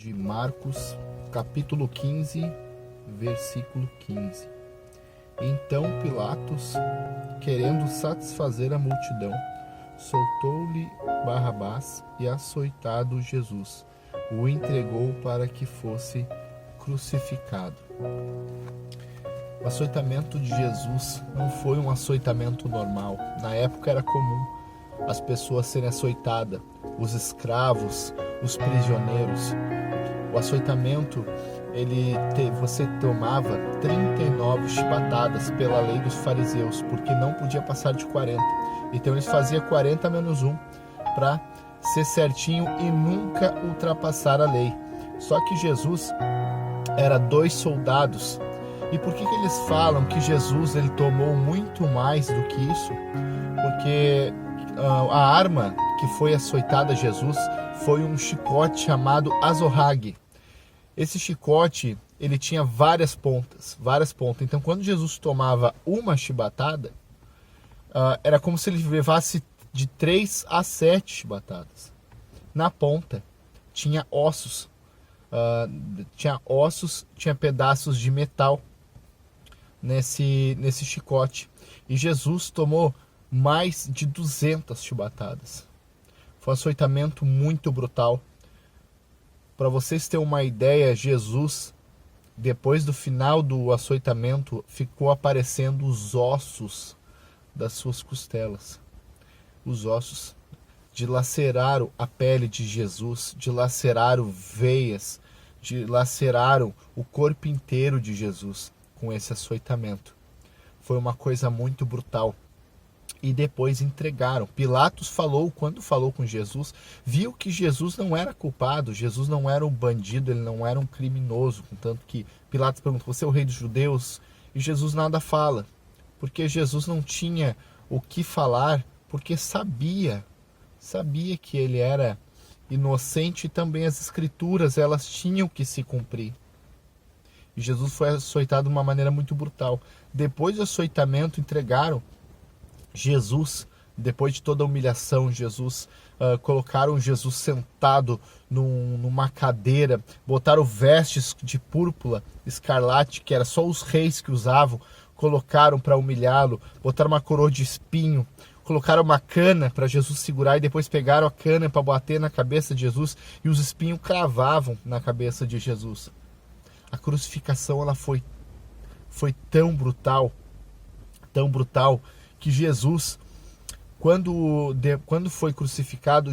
de Marcos, capítulo 15, versículo 15. Então Pilatos, querendo satisfazer a multidão, soltou-lhe Barrabás e, açoitado Jesus, o entregou para que fosse crucificado. O açoitamento de Jesus não foi um açoitamento normal. Na época era comum as pessoas serem açoitadas, os escravos, os prisioneiros. O açoitamento, você tomava 39 chibatadas pela lei dos fariseus, porque não podia passar de 40. Então eles faziam 40 menos 1 para ser certinho e nunca ultrapassar a lei. Só que Jesus era 2 soldados. E por que eles falam que Jesus ele tomou muito mais do que isso? Porque a arma que foi açoitada a Jesus foi um chicote chamado azorrague. Esse chicote ele tinha várias pontas. Então quando Jesus tomava uma chibatada, era como se ele levasse de 3 a 7 chibatadas. Na ponta tinha ossos, tinha pedaços de metal nesse chicote. E Jesus tomou mais de 200 chibatadas. Foi um açoitamento muito brutal. Para vocês terem uma ideia, Jesus, depois do final do açoitamento, ficou aparecendo os ossos das suas costelas. Os ossos dilaceraram a pele de Jesus, dilaceraram veias, dilaceraram o corpo inteiro de Jesus com esse açoitamento. Foi uma coisa muito brutal. E depois entregaram. Pilatos quando falou com Jesus, viu que Jesus não era culpado, Jesus não era um bandido, ele não era um criminoso. Contanto que Pilatos perguntou: você é o rei dos judeus? E Jesus nada fala, porque Jesus não tinha o que falar, porque sabia que ele era inocente e também as escrituras elas tinham que se cumprir. E Jesus foi açoitado de uma maneira muito brutal. Depois do açoitamento, entregaram Jesus. Depois de toda a humilhação, colocaram Jesus sentado numa cadeira, botaram vestes de púrpura escarlate, que era só os reis que usavam, colocaram para humilhá-lo, botaram uma coroa de espinho, colocaram uma cana para Jesus segurar e depois pegaram a cana para bater na cabeça de Jesus e os espinhos cravavam na cabeça de Jesus. A crucificação ela foi tão brutal, que Jesus, quando foi crucificado,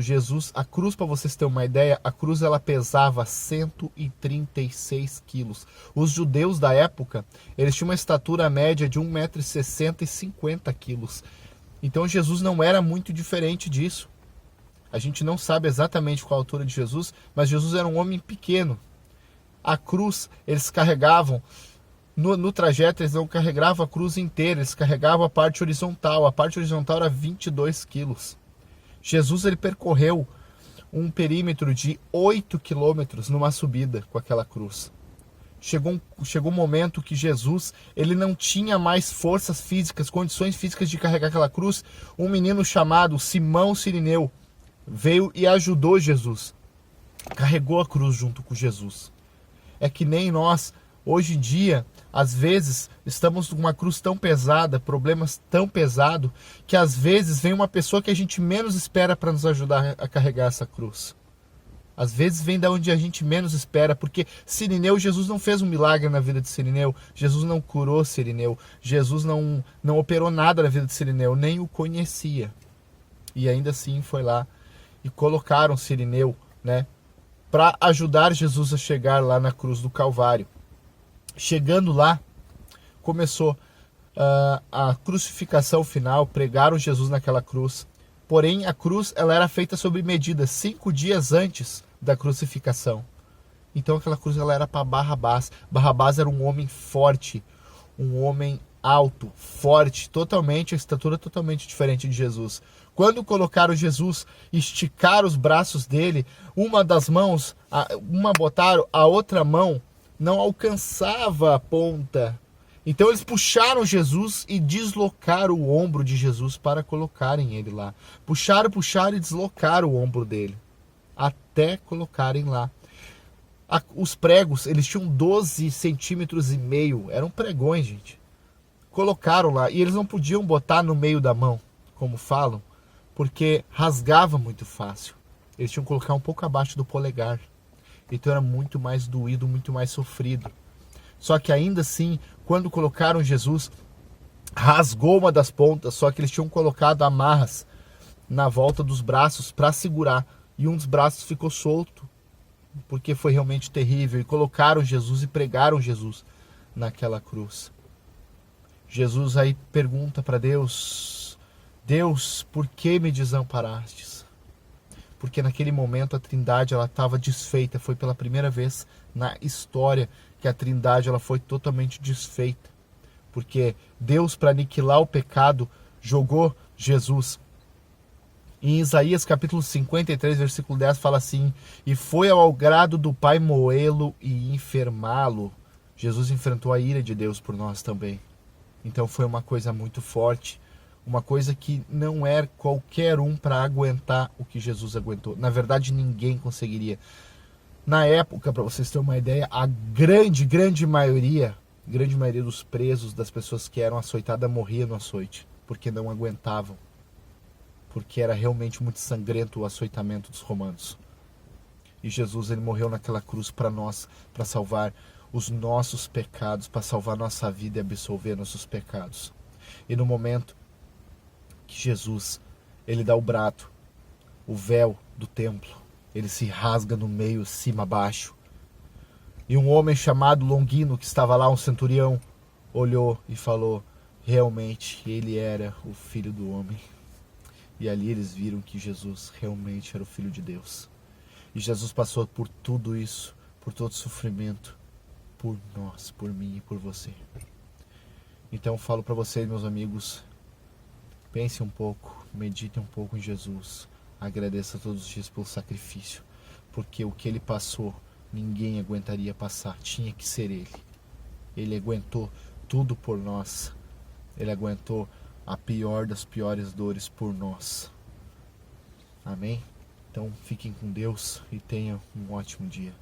a cruz, para vocês terem uma ideia, a cruz ela pesava 136 quilos. Os judeus da época, eles tinham uma estatura média de 1,60 m e 50 quilos. Então Jesus não era muito diferente disso. A gente não sabe exatamente qual a altura de Jesus, mas Jesus era um homem pequeno. A cruz, eles carregavam, no trajeto eles não carregavam a cruz inteira, eles carregavam a parte horizontal. A parte horizontal era 22 quilos. Jesus ele percorreu um perímetro de 8 quilômetros numa subida com aquela cruz. Chegou um momento que Jesus ele não tinha mais forças físicas, condições físicas de carregar aquela cruz. Um menino chamado Simão Cirineu veio e ajudou Jesus. Carregou a cruz junto com Jesus. É que nem nós, hoje em dia, às vezes, estamos com uma cruz tão pesada, problemas tão pesados, que às vezes vem uma pessoa que a gente menos espera para nos ajudar a carregar essa cruz. Às vezes vem da onde a gente menos espera, porque Cirineu, Jesus não fez um milagre na vida de Cirineu, Jesus não curou Cirineu, Jesus não operou nada na vida de Cirineu, nem o conhecia. E ainda assim foi lá e colocaram Cirineu, para ajudar Jesus a chegar lá na cruz do Calvário. Chegando lá, começou a crucificação final, pregaram Jesus naquela cruz. Porém, a cruz ela era feita sob medida, 5 dias antes da crucificação. Então aquela cruz ela era para Barrabás. Barrabás era um homem forte, um homem alto, forte, a estatura totalmente diferente de Jesus. Quando colocaram Jesus, esticaram os braços dele, uma das mãos, botaram, a outra mão não alcançava a ponta. Então eles puxaram Jesus e deslocaram o ombro de Jesus para colocarem ele lá. Puxaram e deslocaram o ombro dele, até colocarem lá. Os pregos, eles tinham 12 centímetros e meio, eram pregões, gente. Colocaram lá, e eles não podiam botar no meio da mão, como falam, porque rasgava muito fácil. Eles tinham que colocar um pouco abaixo do polegar. Então era muito mais doído, muito mais sofrido. Só que ainda assim, quando colocaram Jesus, rasgou uma das pontas, só que eles tinham colocado amarras na volta dos braços para segurar, e um dos braços ficou solto, porque foi realmente terrível, e colocaram Jesus e pregaram Jesus naquela cruz. Jesus aí pergunta para Deus: Deus, por que me desamparastes? Porque naquele momento a Trindade ela estava desfeita. Foi pela primeira vez na história que a Trindade ela foi totalmente desfeita. Porque Deus, para aniquilar o pecado, jogou Jesus. Em Isaías capítulo 53, versículo 10, fala assim: e foi ao agrado do Pai moê-lo e enfermá-lo. Jesus enfrentou a ira de Deus por nós também. Então foi uma coisa muito forte, uma coisa que não era qualquer um para aguentar o que Jesus aguentou. Na verdade, ninguém conseguiria. Na época, para vocês terem uma ideia, a grande maioria dos presos, das pessoas que eram açoitadas, morria no açoite, porque não aguentavam. Porque era realmente muito sangrento o açoitamento dos romanos. E Jesus, ele morreu naquela cruz para nós, para salvar os nossos pecados, para salvar nossa vida e absolver nossos pecados. E no momento que Jesus, ele dá o brado, o véu do templo, ele se rasga no meio, cima a baixo. E um homem chamado Longino, que estava lá, um centurião, olhou e falou: realmente ele era o Filho do Homem. E ali eles viram que Jesus realmente era o Filho de Deus. E Jesus passou por tudo isso, por todo sofrimento, por nós, por mim e por você. Então eu falo para vocês, meus amigos, pense um pouco, medite um pouco em Jesus, agradeça todos os dias pelo sacrifício, porque o que ele passou, ninguém aguentaria passar, tinha que ser ele. Ele aguentou tudo por nós, ele aguentou a pior das piores dores por nós. Amém? Então fiquem com Deus e tenham um ótimo dia.